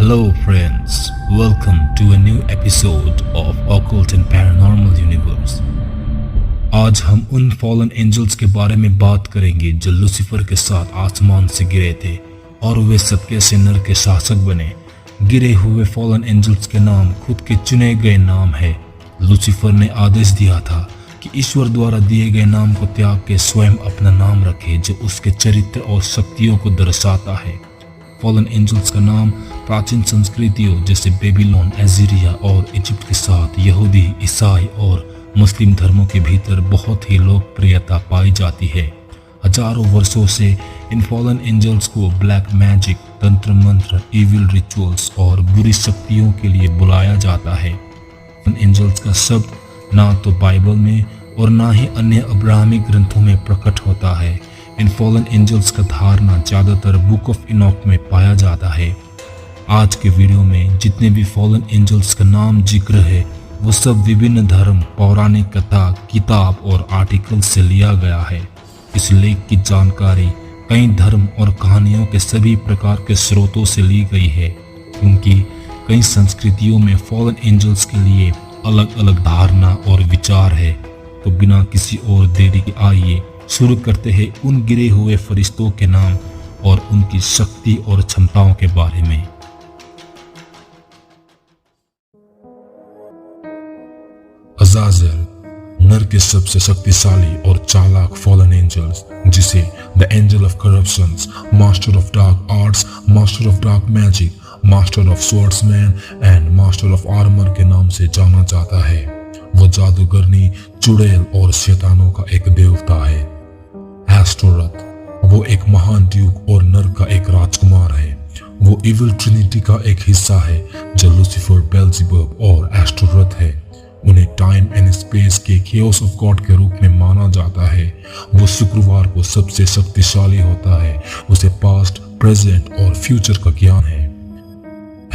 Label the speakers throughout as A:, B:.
A: Hello friends, welcome to a new episode of Occult and Paranormal Universe। आज हम उन fallen angels के बारे में बात करेंगे जो लूसीफर के साथ आसमान से गिरे थे और वे सब कैसे नर के शासक बने। गिरे हुए फॉलन एंजल्स के नाम खुद के चुने गए नाम है। लूसीफर ने आदेश दिया था कि ईश्वर द्वारा दिए गए नाम को त्याग के स्वयं अपना नाम रखे जो उसके चरित्र और शक्तियों को दर्शाता है। फॉलन एंजल्स का नाम प्राचीन संस्कृतियों जैसे बेबीलोन, एजीरिया और इजिप्ट के साथ यहूदी, ईसाई और मुस्लिम धर्मों के भीतर बहुत ही लोकप्रियता पाई जाती है। हजारों वर्षों से इन फॉलन एंजल्स को ब्लैक मैजिक, तंत्र मंत्र, इविल रिचुअल्स और बुरी शक्तियों के लिए बुलाया जाता है। फॉलन एंजल्स का शब्द ना तो बाइबल में और ना ही अन्य अब्राहमिक ग्रंथों में प्रकट होता है। इन फॉलन एंजल्स का धारणा ज्यादातर बुक ऑफ इनॉक में पाया जाता है। आज के वीडियो में जितने भी फॉलन एंजल्स का नाम जिक्र है वो सब विभिन्न धर्म, पौराणिक कथा, किताब और आर्टिकल से लिया गया है। इस लेख की जानकारी कई धर्म और कहानियों के सभी प्रकार के स्रोतों से ली गई है, क्योंकि कई संस्कृतियों में फॉलन एंजल्स के लिए अलग अलग धारणा और विचार है। तो बिना किसी और देरी के आइए शुरू करते हैं उन गिरे हुए फरिश्तों के नाम और उनकी शक्ति और क्षमताओं के बारे में। अज़ाज़िल नर के सबसे शक्तिशाली और चालाक फॉलन एंजल्स, जिसे the angel of corruptions, master of dark arts, master of dark magic, master of swordsman and master of armour के नाम से जाना जाता है। वो जादूगरनी, चुड़ैल और शैतानों का एक देवता है। एस्टोरथ वो एक महान ड्यूक और नर का एक राजकुमार है। वो इविल ट्रिनिटी का एक हिस्सा है जो लूसीफर, बेल्ज़ेबुब और एस्टोरथ है। उन्हें टाइम एंड स्पेस के केओस ऑफ गॉड के रूप में माना जाता है। वो शुक्रवार को सबसे शक्तिशाली होता है। उसे पास्ट, प्रेजेंट और फ्यूचर का ज्ञान है।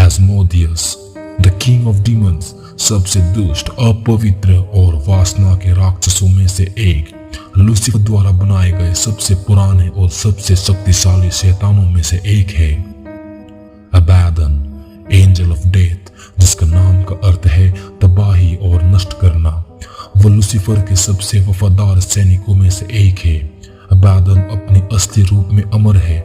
A: एस्मोदियस द किंग ऑफ डीमंस सबसे दुष्ट, अपवित्र और वासना के राक्षसों में से एक, लूसीफर द्वारा बनाए गए सबसे पुराने और सबसे शक्तिशाली शैतानों में से एक है। अबैदन एंजल ऑफ डेथ, जिसका नाम का अर्थ है तबाही और नष्ट करना, वो लूसीफर के सबसे वफादार सैनिकों में से एक है। अबैदन अपने असली रूप में अमर है।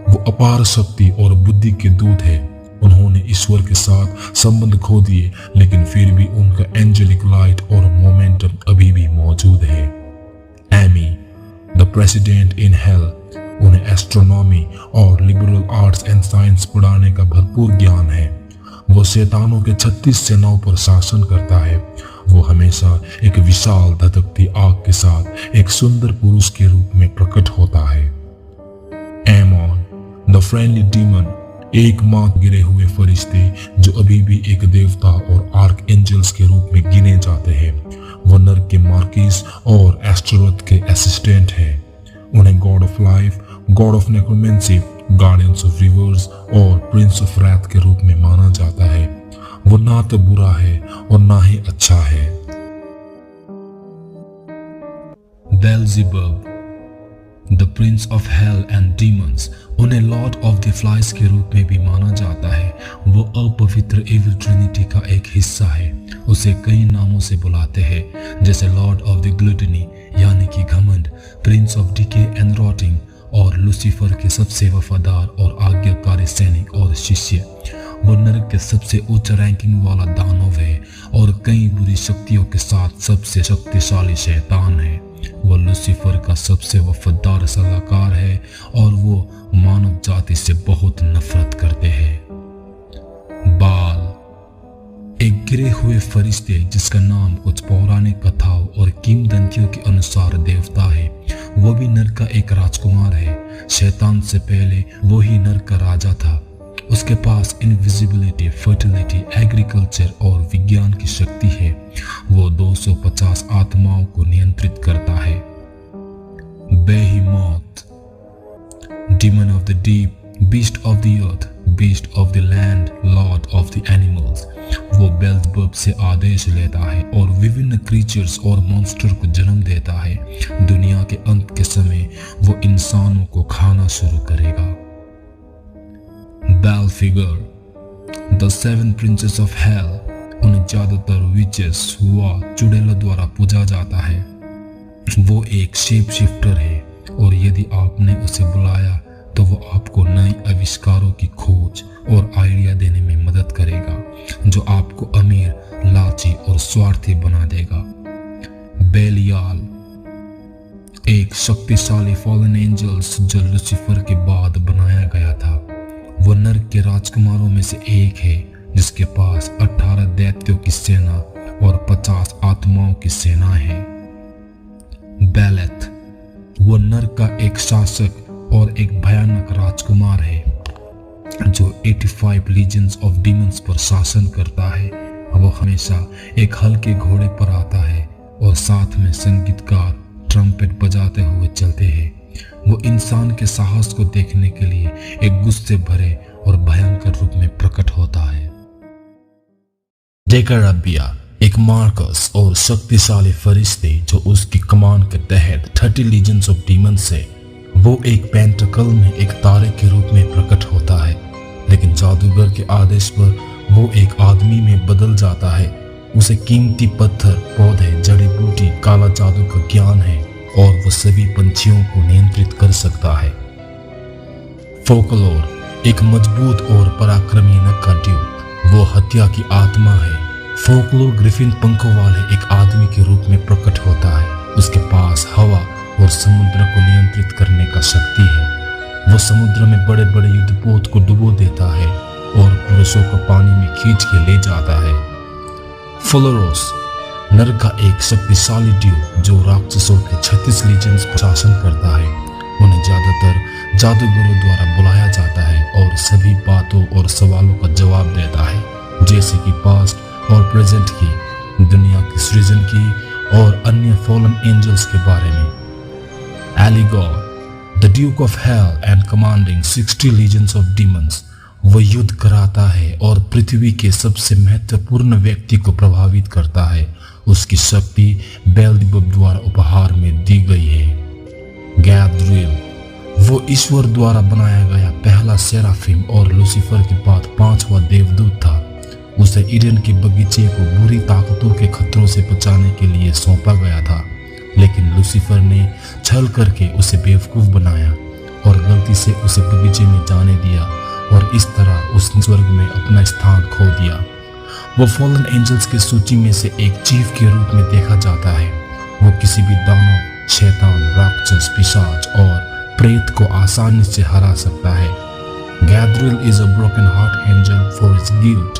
A: वो अपार शक्ति और बुद्धि के दूत है। उन्होंने ईश्वर के साथ संबंध खो दिए, लेकिन फिर भी उनका एंजेलिक लाइट और मोमेंटम अभी भी मौजूद है। एमी द प्रेसिडेंट इन हेल, उन्हें एस्ट्रोनॉमी और लिबरल आर्ट्स एंड साइंस पढ़ाने का भरपूर ज्ञान है। वो शैतानों के 36 सेनाओं पर शासन करता है। वो हमेशा एक विशाल धधकती आग के साथ एक सुंदर पुरुष के रूप में प्रकट होता है। एमोन द फ्रेंडली डीमन, एकमात्र गिरे हुए फरिश्ते जो अभी भी एक देवता और आर्क एंजल्स के रूप में गिने जाते हैं। वो नर के मार्किस और एस्टरोथ के असिस्टेंट है। उन्हें God of life, God of necromancy, guardians of reverse और प्रिंस ऑफ रैथ के रूप में माना जाता है। वो ना तो बुरा है और ना ही अच्छा है। Beelzebub the prince of hell and demons, उन्हें लॉर्ड ऑफ द फ्लाइज के रूप में भी माना जाता है। वो अपवित्र इविल ट्रिनिटी का एक हिस्सा है। उसे कई नामों से बुलाते हैं, जैसे लॉर्ड ऑफ द ग्लूटनी यानी कि घमंड, Prince of decay and rotting और लूसीफर के सबसे वफादार और आज्ञाकारी सैनिक और शिष्य। वो नरक के सबसे उच्च रैंकिंग वाला दानव है और कई बुरी शक्तियों के साथ सबसे शक्तिशाली शैतान है। वो लूसीफर का सबसे वफादार सलाहकार है और वो मानव जाति से बहुत नफरत करते हैं। बाल एक गिरे हुए फरिश्ते जिसका नाम कुछ पौराणिक कथाओं और किंवदंतियों के अनुसार देवता है। वो भी नर का एक राजकुमार है। शैतान से पहले वो ही नर का राजा था। उसके पास इनविजिबिलिटी, फर्टिलिटी, एग्रीकल्चर और विज्ञान की शक्ति है। वो 250 आत्माओं को नियंत्रित करता है। Behemoth demon of the deep, beast of the earth, beast of the land, lord of the animals, वो बेल्ज़ेबुब से आदेश लेता है और विभिन्न क्रीचर्स और मॉन्स्टर को जन्म देता है। दुनिया के अंत के समय वो इंसानों को खाना शुरू करेगा। Belphegor the seven princes of hell, उन्हें ज्यादातर विचेस हुआ चुड़ैलों द्वारा पूजा जाता है। वो एक शेप शिफ्टर है और यदि आपने उसे बुलाया तो वो आपको नए आविष्कारों की खोज और आइडिया देने में मदद करेगा जो आपको अमीर, लालची और स्वार्थी बना देगा। बेलियाल, एक शक्तिशाली फॉलन एंजल्स जो लूसीफर के बाद बनाया गया था। वो नर्क के राजकुमारों में से एक है जिसके पास 18 दैत्यों की सेना और 50 आत्माओं की सेना है। बेलेथ, वो नर्क का एक शासक और एक भयानक राजकुमार है जो 85 लीजेंड्स ऑफ डीमंस पर शासन करता है। वो हमेशा एक हल्के घोड़े पर आता है और साथ में संगीतकार ट्रम्पेट बजाते हुए चलते हैं। वो इंसान के साहस को देखने के लिए एक गुस्से भरे और भयंकर रूप में प्रकट होता है। डेकाराबिया, एक मार्कस और शक्तिशाली फरिश्ते जो उसकी कमान के तहत 30 लीजेंड्स ऑफ डीमंस है। वो एक पेंटाकल में एक तारे के रूप में प्रकट होता है, लेकिन जादूगर के आदेश पर वो एक आदमी में बदल जाता है। उसे कीमती पत्थर, पौधे, जड़ी बूटी, काला जादू का ज्ञान है और वो सभी पंछियों को नियंत्रित कर सकता है। फोकलोर, एक मजबूत और पराक्रमी नक्काड्यूट, वो हत्या की आत्मा है। फोकलोर ग्रिफिन पंखों वाले एक आदमी के रूप में प्रकट होता है। उसके पास हवा और समुद्र को नियंत्रित करने का शक्ति है। वो समुद्र में बड़े बड़े युद्धपोत को डुबो देता है और पुरुषों को पानी में खींच के ले जाता है। फ्लोरोस, नर्क का एक शक्तिशाली ड्यू जो राक्षसों के 36 लीजेंड्स पर शासन करता है। उन्हें ज्यादातर जादूगरों द्वारा बुलाया जाता है और सभी बातों और सवालों का जवाब देता है, जैसे कि पास्ट और प्रेजेंट की, दुनिया की सृजन की और अन्य फॉलन एंजल्स के बारे में। Eligor, the duke of hell and commanding 60 legends of demons, वो युद्ध कराता है और पृथ्वी के सबसे महत्वपूर्ण व्यक्ति को प्रभावित करता है। उसकी शक्ति बेल्जेबुल द्वारा उपहार में दी गई है। गैब्रिएल, वो ईश्वर द्वारा बनाया गया पहला सेराफिम और लूसीफर के बाद 5वां देवदूत था। उसे ईडन के बगीचे को बुरी ताकतों के खतरों से बचाने के लिए सौंपा गया था, लेकिन लूसीफर ने छल करके उसे बेवकूफ बनाया और गलती से उसे बगीचे में जाने दिया और इस तरह उसने स्वर्ग में अपना स्थान खो दिया। वो फॉलन एंजल्स की सूची में से एक चीफ के रूप में देखा जाता है। वो किसी भी दानव, शैतान, राक्षस, पिशाच और प्रेत को आसानी से हरा सकता है। Gabriel is a broken heart angel for his guilt.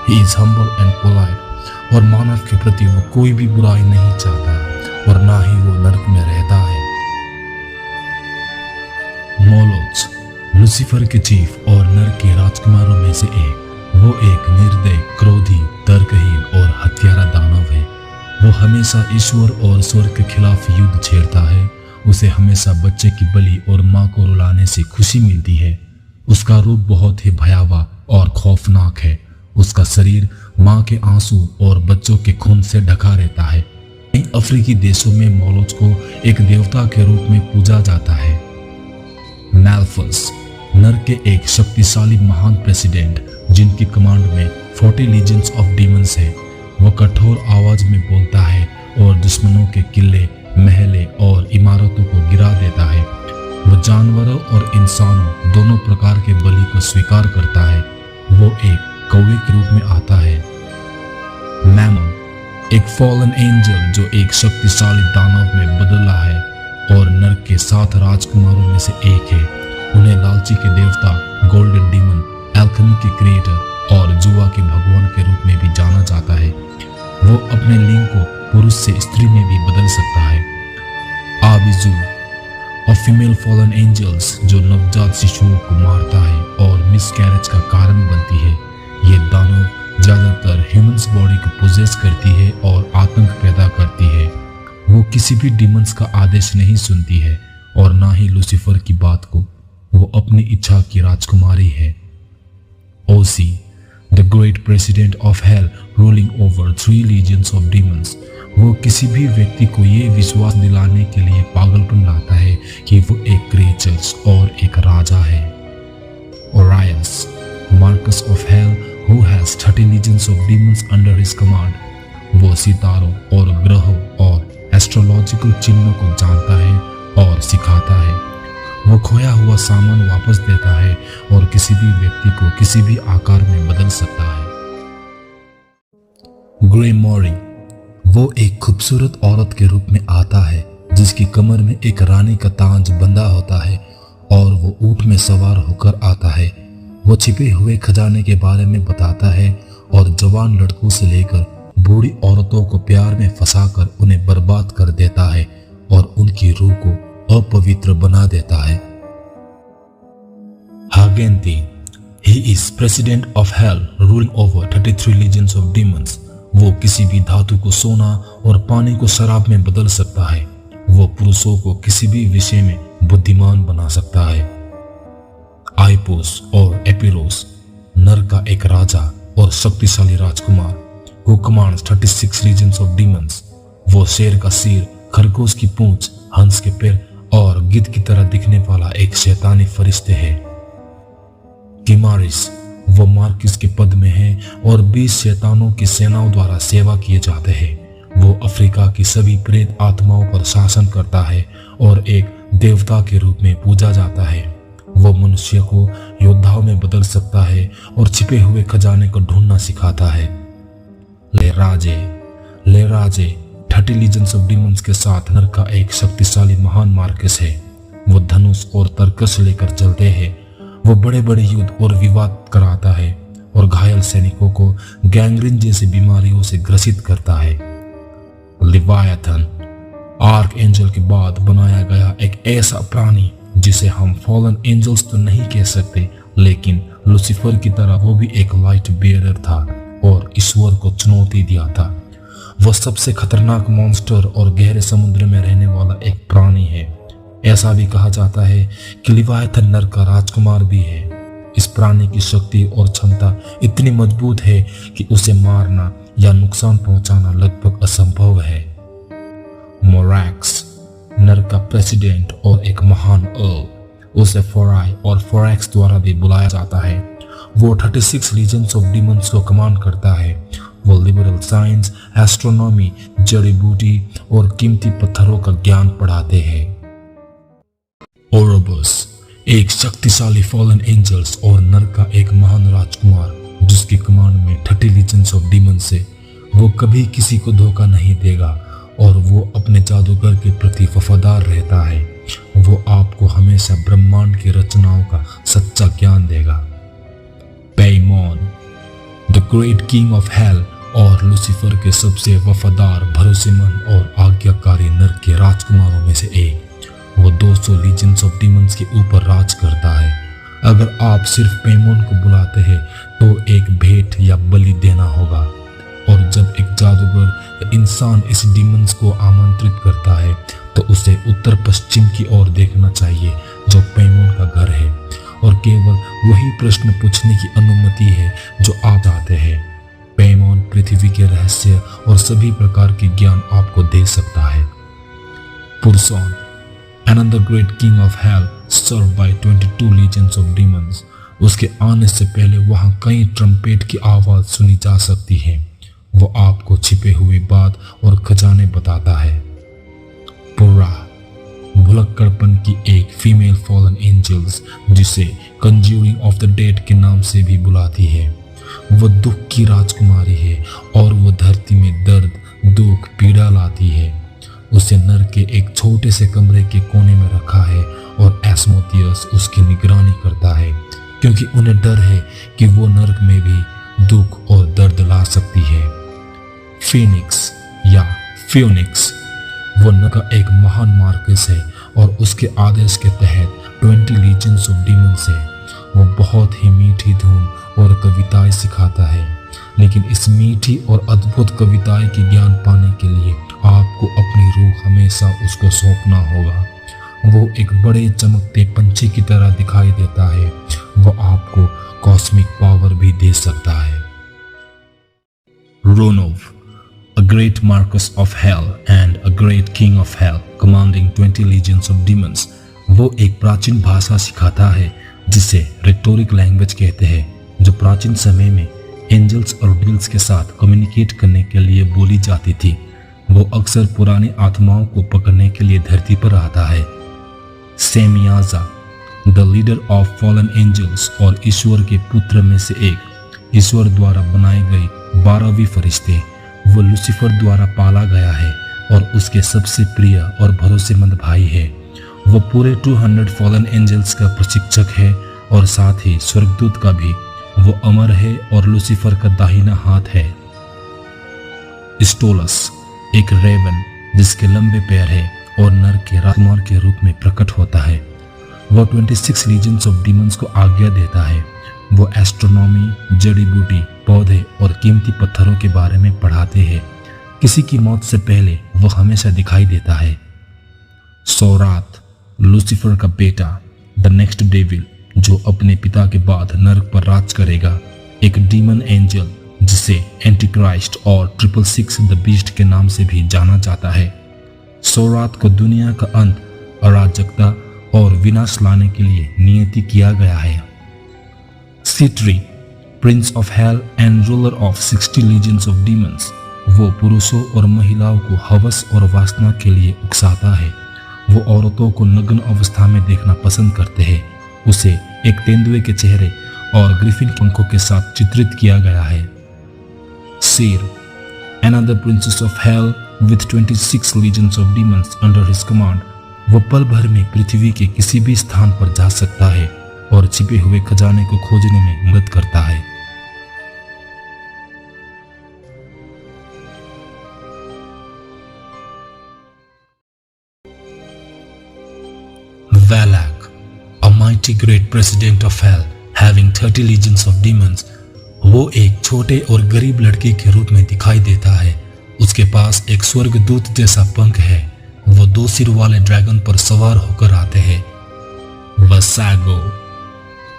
A: He is humble and polite और मानव के प्रति वो कोई भी बुराई नहीं चाहता और ना ही वो नर्क में रहता है। मोलोच, लूसीफर के चीफ और नर्क के राजकुमारों में से एक। वो एक निर्दयी, क्रोधी, तर्कहीन और हत्यारा दानव है। वो हमेशा ईश्वर और स्वर्ग के खिलाफ युद्ध छेड़ता है। उसे हमेशा बच्चे की बलि और माँ को रुलाने से खुशी मिलती है। उसका रूप बहुत ही भयावह और खौफनाक है। उसका शरीर माँ के आंसू और बच्चों के खून से ढका रहता है। कई अफ्रीकी देशों में मोलोच को एक देवता के रूप में पूजा जाता है। मैल्फस, नर्क के एक शक्तिशाली महान प्रेसिडेंट जिनकी कमांड में 40 लीजेंड्स ऑफ डीमंस है। वो कठोर आवाज में बोलता है और दुश्मनों के किले, महले और इमारतों को गिरा देता है। वो जानवरों और इंसानों दोनों प्रकार के बलि को स्वीकार करता है। वो एक कौवे के रूप में आता है। मैमन, एक फॉलन एंजल जो एक शक्तिशाली दानव में बदला है और नर्क के 7 राजकुमारों में से एक है। उन्हें लालची के देवता, गोल्डन डीमन, एल्केमी के क्रिएटर और जुआ के भगवान के रूप में भी जाना जाता है। वो अपने लिंग को पुरुष से स्त्री में भी बदल सकता है। आबिजू, और फीमेल फॉलन एंजल्स जो नवजात शिशुओं को मारता है और मिसकैरेज का कारण बनती है। ये दानव ज्यादातर ह्यूमंस बॉडी को पोजेस करती है और आतंक पैदा करती है। वो किसी भी डीमंस का आदेश नहीं सुनती है और ना ही लूसीफर की बात को। वो अपनी इच्छा की राजकुमारी है। Ose, the great president of hell ruling over 3 legions of demons, वो किसी भी व्यक्ति को ये विश्वास दिलाने के लिए पागलपन लाता है कि वो एक क्रिएचर्स और एक राजा है। ओरायस, Marcus of Hell, who has 30 legions of demons under his command. वो सितारों और ग्रहों और एस्ट्रोलॉजिकल चिन्हों को जानता है और सिखाता है। वो खोया हुआ सामान वापस देता है और किसी भी व्यक्ति को किसी भी आकार में बदल सकता है। ग्रेमोरी, वो एक खूबसूरत औरत के रूप में आता है जिसकी कमर में एक रानी का ताज बंधा होता है और वो ऊंट में सवार होकर आता है। वो छिपे हुए खजाने के बारे में बताता है और जवान लड़कों से लेकर बूढ़ी औरतों को प्यार में फंसाकर उन्हें बर्बाद कर देता है और उनकी रूह को अपवित्र बना देता है। हागेंती, he is president of hell, ruling over 33 legions of demons. वो किसी भी धातु को सोना और पानी को शराब में बदल सकता है। वो पुरुषों को किसी भी विषय में बुद्धिमान बना सकता है। आइपोस और एपिरोस, नर का एक राजा और शक्तिशाली राजकुमार, who commands 36 legions of demons. वो शेर का सिर, खरगोश की पूंछ, हंस के पैर और गिद्ध की तरह दिखने वाला एक शैतानी फरिश्ते है। किमारिस, वो मार्किस के पद में है और 20 शैतानों की सेनाओं द्वारा सेवा किए जाते हैं। वो अफ्रीका की सभी प्रेत आत्माओं पर शासन करता है और एक देवता के रूप में पूजा जाता है। वो मनुष्य को योद्धाओं में बदल सकता है और छिपे हुए खजाने को ढूंढना सिखाता है। लेराजे 30 लीजन्स ऑफ डीमंस के साथ नर का एक शक्तिशाली महान मार्कस है। वो धनुष और तरकश लेकर चलते हैं। वो बड़े बड़े युद्ध और विवाद कराता है और घायल सैनिकों को गैंग्रीन जैसी बीमारियों से ग्रसित करता है। लिवायथन, आर्क एंजल के बाद बनाया गया एक ऐसा प्राणी जिसे हम फॉलन एंजल्स तो नहीं कह सकते, लेकिन लूसीफर की तरह वो भी एक लाइट बेयरर था और ईश्वर को चुनौती दिया था। वह सबसे खतरनाक मॉन्स्टर और गहरे समुद्र में रहने वाला एक प्राणी है। ऐसा भी कहा जाता है कि लिवायथन नर का राजकुमार भी है। इस प्राणी की शक्ति और क्षमता इतनी मजबूत है कि उसे मारना या नुकसान पहुंचाना लगभग असंभव है। मोरैक्स, नर का प्रेसिडेंट और एक महान अर्ल, उसे फोराई और फोरैक्स द्वारा भी बुलाया जाता है। वो 36 लीजन्स ऑफ डीमंस को कमांड करता है। वो लिबरल साइंस, एस्ट्रोनॉमी, जड़ी बूटी और कीमती पत्थरों का ज्ञान पढ़ाते हैं। ओरोबस, एक शक्तिशाली फॉलन एंजल्स और नर का एक महान राजकुमार जिसकी कमांड में 30 लीजन्स ऑफ डीमंस है। वो कभी किसी को धोखा नहीं देगा और वो अपने जादूगर के प्रति वफादार रहता है। वो आपको हमेशा ब्रह्मांड की रचनाओं का सच्चा ज्ञान देगा। Paimon, the great king of hell और लूसीफर के सबसे वफादार, भरोसेमंद और आज्ञाकारी नर के राजकुमारों में से एक। वो 200 लीजन्स ऑफ डीमंस के ऊपर राज करता है। अगर आप सिर्फ पैमोन को बुलाते हैं तो एक भेंट या बलि देना होगा, और जब एक जादूगर या इंसान इस डीमंस को आमंत्रित करता है तो उसे उत्तर पश्चिम की ओर देखना चाहिए जो पैमोन का घर है, और केवल वही प्रश्न पूछने की अनुमति है जो आप चाहते हैं। पैमोन पृथ्वी के रहस्य और सभी प्रकार के ज्ञान आपको दे सकता है। पुरसॉन, another great king of hell, served by 22 legions of demons. उसके आने से पहले वहां कई ट्रम्पेट की आवाज सुनी जा सकती है। वो आपको छिपे हुए बात और खजाने बताता है। पुर्रा, भुलक्कड़पन की एक फीमेल फॉलन एंजल्स जिसे कंज्यूरिंग ऑफ द डेड के नाम से भी बुलाती है। वो दुख की राजकुमारी है और वो धरती में दर्द, दुख, पीड़ा लाती है। उसे नर के एक छोटे से कमरे के कोने में रखा है और एस्मोथियस उसकी निगरानी करता है, क्योंकि उन्हें डर है कि वो नर्क में भी दुख और दर्द ला सकती है। फीनिक्स या फ्यूनिक्स, वो नर का एक महान मार्कस है और उसके आदेश के तहत 20 लीजन्स ऑफ डीमंस है। वो बहुत ही मीठी धुन और कविताएं सिखाता है, लेकिन इस मीठी और अद्भुत कविताएं की ज्ञान पाने के लिए आपको अपनी रूह हमेशा उसको सौंपना होगा। वो एक बड़े चमकते पंछी की तरह दिखाई देता है। वो आपको कॉस्मिक पावर भी दे सकता है। रोनोव, a great Marcus of hell and a great king of hell, commanding 20 legions of demons. वो एक प्राचीन भाषा सिखाता है जिसे रिटोरिक लैंग्वेज कहते हैं। जो प्राचीन समय में एंजल्स और डेविल्स के साथ कम्युनिकेट करने के लिए बोली जाती थी, वो अक्सर पुरानी आत्माओं को पकड़ने के लिए धरती पर आता है। Semyaza, the leader of fallen angels और ईश्वर के पुत्र में से एक, ईश्वर द्वारा बनाए गए 12वीं फरिश्ते, वो लूसीफर द्वारा पाला गया है और उसके सबसे प्रिय और भरोसेमंद भाई है। वो पूरे 200 फॉलन एंजल्स का प्रशिक्षक है और साथ ही स्वर्गदूत का भी। वो अमर है और लूसीफर का दाहिना हाथ है। स्टोलस, एक रेवन जिसके लंबे पैर है और नर के राजकुमार के रूप में प्रकट होता है। वो 26 लीजन्स ऑफ डीमंस को आज्ञा देता है। वो एस्ट्रोनॉमी, जड़ी बूटी, पौधे और कीमती पत्थरों के बारे में पढ़ाते हैं। किसी की मौत से पहले वो हमेशा दिखाई देता है। सौरात, लूसीफर का बेटा, द नेक्स्ट डेविल, जो अपने पिता के बाद नरक पर राज करेगा, एक डीमन एंजल जिसे एंटीक्राइस्ट और 666 द बीस्ट के नाम से भी जाना जाता है। सौरात को दुनिया का अंत, अराजकता और विनाश लाने के लिए नियति किया गया है। Sitri, prince of hell and ruler of 60 legions of demons, वो पुरुषों और महिलाओं को हवस और वासना के लिए उकसाता है। वो औरतों को नग्न अवस्था में देखना पसंद करते हैं। उसे एक तेंदुए के चेहरे और ग्रिफिन पंखों के साथ चित्रित किया गया है। सीर, another princess of hell with 26 legions of demons under his command, वो पल भर में पृथ्वी के किसी भी स्थान पर जा सकता है और छिपे हुए खजाने को खोजने में मदद करता है। Valak, a mighty great president of hell, having 30 legions of demons, वो एक छोटे और गरीब लड़के के रूप में दिखाई देता है। उसके पास एक स्वर्गदूत जैसा पंख है। वो 2 सिर वाले ड्रैगन पर सवार होकर आते हैं। Vassago,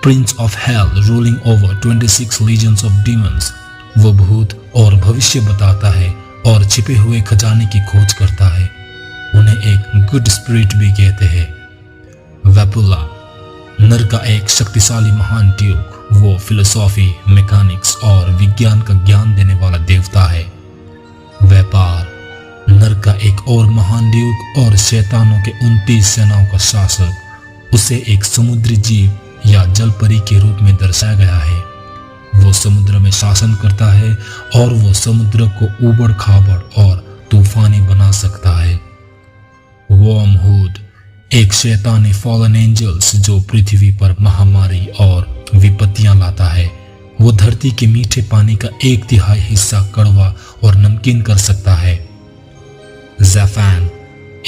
A: prince of hell ruling over 26 legions of demons, वो भूत और भविष्य बताता है और छिपे हुए खजाने की खोज करता है। उन्हें एक गुड स्पिरिट भी कहते हैं। वेपुला, नर का एक शक्तिशाली महान ड्यूक, वो फिलोसॉफी, मैकेनिक्स और विज्ञान का ज्ञान देने वाला देवता है। व्यापार, नर का एक और महान ड्यूक और शैतानों के 29 सेनाओं का शासक। उसे एक समुद्री जीव या जलपरी के रूप में दर्शाया गया है। वो समुद्र में शासन करता है और वो समुद्र को उबड़ खाबड़ और तूफानी बना सकता है। वर्महूड, एक शैतानी फॉलन एंजल्स जो पृथ्वी पर महामारी और विपत्तियां लाता है। वो धरती के मीठे पानी का 1/3 हिस्सा कड़वा और नमकीन कर सकता है। ज़ैफान,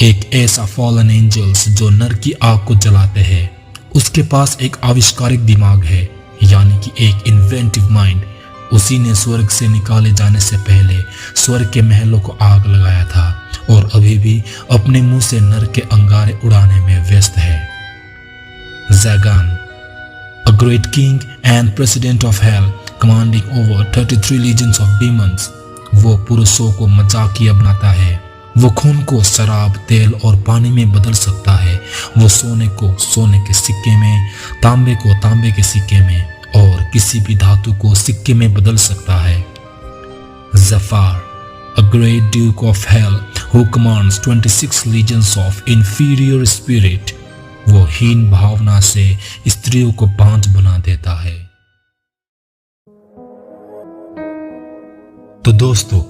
A: एक ऐसा फॉलन एंजल्स जो नर की आग को जलाते हैं। उसके पास एक आविष्कारिक दिमाग है, यानी कि एक इन्वेंटिव माइंड। उसी ने स्वर्ग से निकाले जाने से पहले स्वर्ग के महलों को आग लगाया था और अभी भी अपने मुंह से नर के अंगारे उड़ाने में व्यस्त है। ज़ैगान, a great king and president of hell commanding over 33 legions of demons, वो पुरुषों को मजाकिया बनाता है। वो खून को शराब, तेल और पानी में बदल सकता है। वो सोने को सोने के सिक्के में, तांबे को तांबे के सिक्के में और किसी भी धातु को सिक्के में बदल सकता है। ज़फ़ार, a great duke of hell who commands 26 legions of inferior spirit, वो हीन भावना से स्त्रियों को बांझ बना देता है। तो दोस्तों,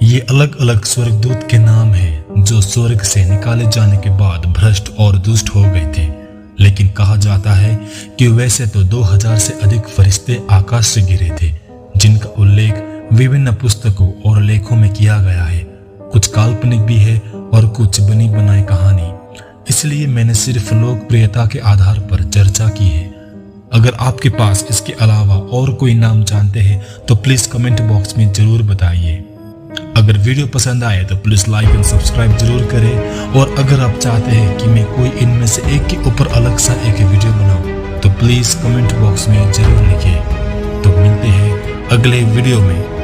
A: ये अलग अलग स्वर्गदूत के नाम हैं जो स्वर्ग से निकाले जाने के बाद भ्रष्ट और दुष्ट हो गए थे। लेकिन कहा जाता है कि वैसे तो 2000 से अधिक फरिश्ते आकाश से गिरे थे, जिनका उल्लेख विभिन्न पुस्तकों और लेखों में किया गया है। कुछ काल्पनिक भी है और कुछ बनी बनाई कहानी। इसलिए मैंने सिर्फ लोकप्रियता के आधार पर चर्चा की है। अगर आपके पास इसके अलावा और कोई नाम जानते हैं तो प्लीज कमेंट बॉक्स में जरूर बताइए। अगर वीडियो पसंद आए तो प्लीज लाइक एंड सब्सक्राइब जरूर करें, और अगर आप चाहते हैं कि मैं कोई इनमें से एक के ऊपर अलग सा एक वीडियो बनाऊं तो प्लीज कमेंट बॉक्स में जरूर लिखें। तो मिलते हैं अगले वीडियो में।